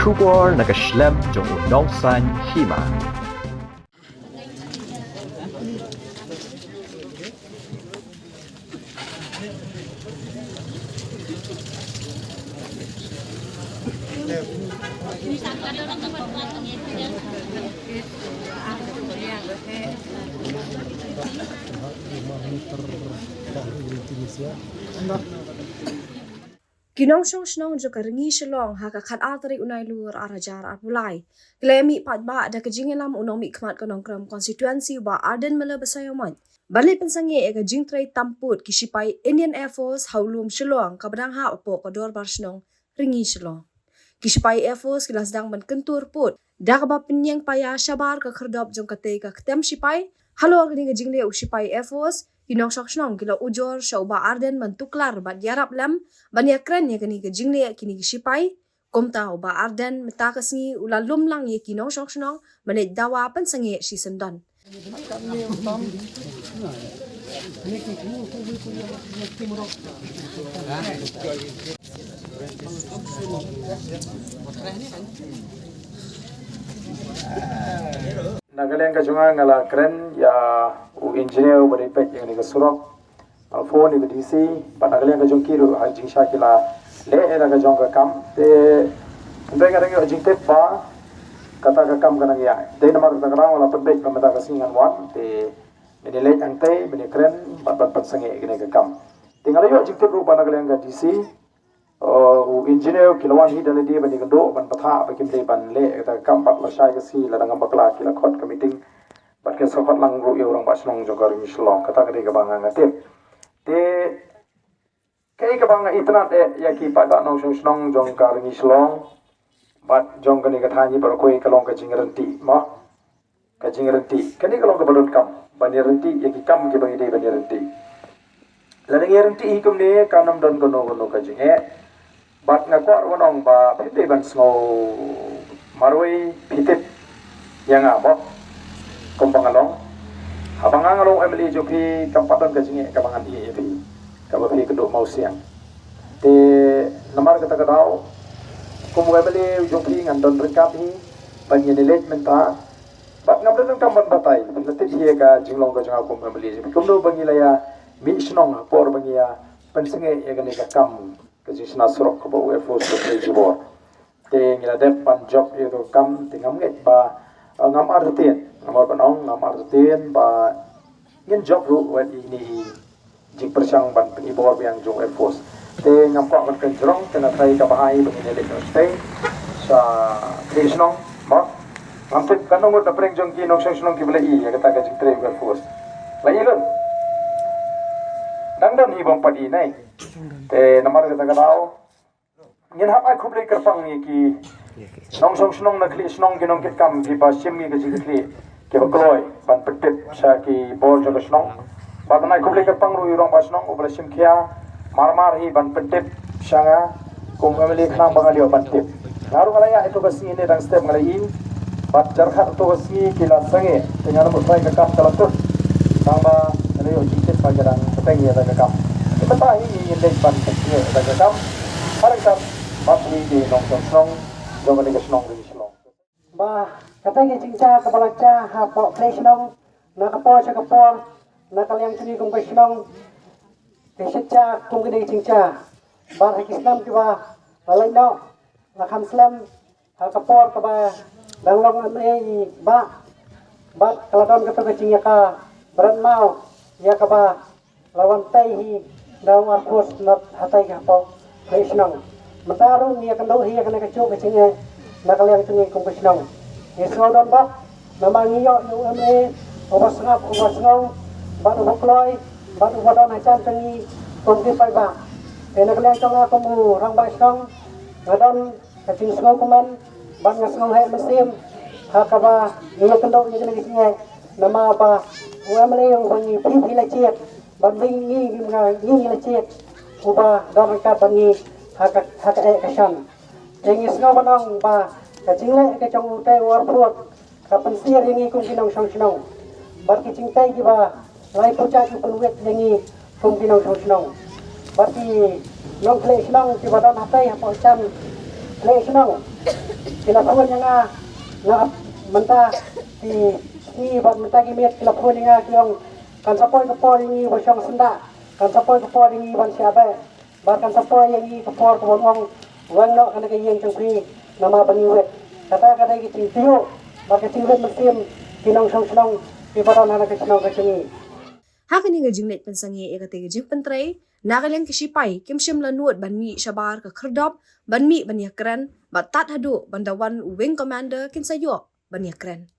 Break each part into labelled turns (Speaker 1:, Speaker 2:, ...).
Speaker 1: Kubor nakaslem jong unongsan hima.
Speaker 2: Kinong snong jo karengi shalong ha ka khat atri unai lur arajar arpulai. Klemi patba da kajingelam unong mi khmat kanong kram constituency ba Arden mele basayoman. Bali pensange e ka jingtrai tamput kisipai Indian Air Force haulum shalong kabadang ha opo kodor barsnong ringi shalong. Kisipai Air Force kilas dang ban kentur put. Da ka ba penyang paya syabar ka kherdop jong kate ka ketem sipai. Halo agni ka jingle usipai Air Force. Kinong snong kila ujor syauba Arden mentuklar ba diarap lam banya kran ya kini ke jingle kini sipai komta uba Arden metakasngi ulalum lang ye kinong snong menit dawa pensange si sendan.
Speaker 3: Nagaling kajungan ngala keren ya engineer beri pek yang ni kesurok phone ni DC pa nagaling kajung kiru hajing syakila le era kajung ka kam te ndai kadang jing te pa kata ka kam kanang ya te namar ta karang wala pek pamata ka singan wan te ni le ang te beni keren pat sange gene ka kam tinggal yo jing te ru pa nagaling ka DC engineer kilawan hi dale dia bani kendo ban patha ba kim dei ban le ta kam pat la shai ka si la dang bakla kila khot ka meeting pat ke sokot lang ru yo rang basnong jogar mi shlong kata ka dei ka banga ngatim te kai ka banga itna te ya ki pa da nong shnong jong ka ri shlong bat jong ka ni ka thani par koi ka long ka jingranti ma ka jingranti kani ka long ka badon kam bani ranti ya ki kam ki bani dei bani ranti la dang ranti hi kum ne ka nam don kono ka jinge bat ngakor wanong ba pite ban snow marway pitip yang abot kumpang along abang along emily joki kampatan kajinge kabangan hi epi kabapi keduk mau siang te namar kata kadau kumu emily joki ngandon rengkap hi panyenelet menta bat ngamdon kamban batai letit hi ka jinglong ka janga kumu emily joki kumdo bangilaya mi snong por bangia pensenge ya gane ka kam kasi sinasrok ko ba Air Force ko sa jibor te ngila dep pan job itu kam tingam nget ba ngam artin ngamar banong ngam artin ba ngin job ru wen ini jing persang ban pengibor yang jong Air Force te ngam ko kan kenjrong kena trai ka bahai bengine le stay sa krisnong ba ngam te kanong da preng jong ki nong song ki bele i ya kata ka jing trai Air Force lai lon nangdan hi bang padi nai te namar ka tagaw ngin hap ai khuble karpang ni ki nong song na kli snong ki nong kit kam ki ba sim ni ka ji kli ke ba kloi ban petip sa ki bol jo snong ba nai khuble karpang ru yurong ba snong obra sim khia mar hi ban petip sanga kum family khang ba ngalio ban tip ngaru ngalaya itu ka si ni dang step ngalai bat jarkhat to si ki la sange tengar mo sai ka kam talatut samba ngalio jikit pa jarang peteng ya ka kam kita ini indek ban kecil daga kam parang kam patli di nong song jong ni kesnong ri slong
Speaker 4: ba kata ke cingca kepala ca ha po presnong na kapo sa kapor na kalyang sini kung presnong ke sitca kung gede cingca ba hakislam kiba lalai no la kham slam ha kapor ka ba danglong ame ba kaladon ka to cingya ka beran mau ya ka ba lawan tai hi daw arpos na hatay ka po presnong matarong niya kando hiya kana ka chok cingya nakalyang tungi kung presnong Yeso don bak namangiyo yung ame ubasngong baru bukloy baru wadon hasan tungi kung kipay ba nakalyang tunga kumu rang ba snong ngadon kacing snong kuman ban ngasngong hay mesim hakaba niya kando niya kana kisingay nama ba umale yung bangi pipi la chiet ban bingi ngi la chiet uba don ka bangi haka kasan jengis ngo banong ba kacing le ke chong te war pruat ka pensir yang kung kinong song bar kicing tai ki ba lai pucha ki penwet yang kung kinong song bar ki long kle snong ki ba don hatai ha pochan National kilapun yang na menta ni buat menta gimit kilapun yang kiong kan sapoi kapor ini bosong senda kan sapoi kapor ini ban siapa bahkan sapoi yang ini kapor kebonong wang no kan kayeng cengpi nama baniwet kata gitu tio bagi tinggal mesin kinong song ibarat anak kinong kecengi
Speaker 2: Hakani nga jinglet pensangi e kate jing pentrei nagalang kisipai kimshim lanuot banmi shabar ka khrdop banmi banyakran batat hadu bandawan wing commander kinsayo banyakran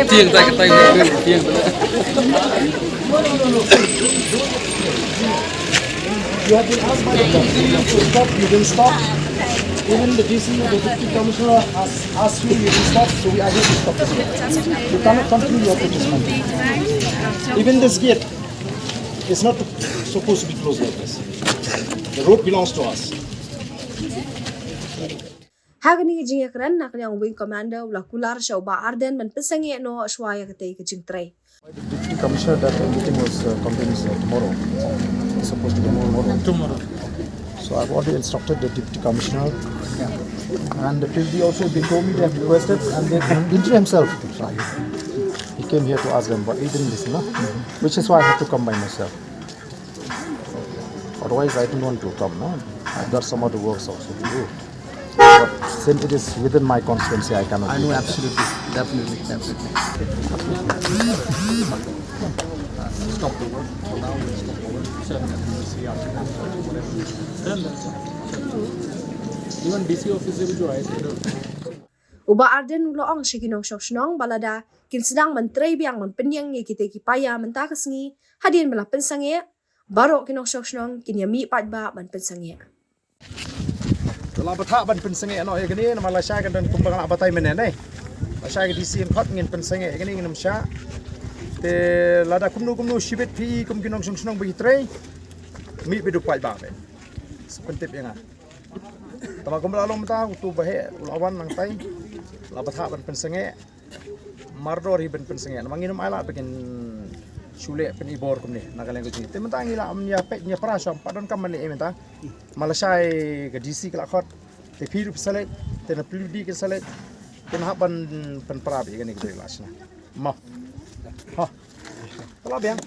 Speaker 5: Tiang tak ketang tiang
Speaker 6: You have been asked by the company to stop, you didn't stop. Even the DC, the deputy commissioner has asked you, you didn't stop, so we are here to stop this. You cannot continue your protest. Even this gate is not supposed to be closed like this. The road belongs to us.
Speaker 2: Hakani nga jingakran nakanyang wing commander wala kular siya ba arden man pensangi no aswaya kate jing trei
Speaker 6: The deputy commissioner that the meeting was continues tomorrow. It's supposed to be tomorrow. So I've already instructed the deputy commissioner, and the PhD also they told me they have requested, and they Indra himself. He came here to ask them, but he didn't listen, no? Which is why I had to come by myself. Otherwise, I didn't want to come, no? I've got some other works also to do. But since it is within my constituency, I cannot. I know absolutely, definitely. Stop the work for now. Stop the work. Even DC office will join.
Speaker 2: Uba arden uloong siya kinong siyong balada kinsidang mantrei biang manpenyang nga kita kipaya mentakas ngi hadin mala pensangi baro kinong siyong kinyami padba manpensangi
Speaker 3: Kalau betah ban pensengi ano ya gini nama Malaysia kan dan kumbang nak batai menen eh. Malaysia ke DC kot ngin pensengi gini ngin Malaysia. Te lada kumnu shibet pi kum kinong sung bagi tray. Mi bedu pai ba ben. Sepentip yang ah. Tama kumbang alom ta tu bahe lawan nang tai. La betah ban pensengi. Mardor hi ban pensengi. Mangin mai la bikin Shule pen ibor kum ni nagalang ko te mentang ila amnya pet nya prasam padon kam mali ementa Malaysia ke DC ke lakot te piru salet te na pludi ke salet te na ban pen prab igani ke lasna ma ha tala biang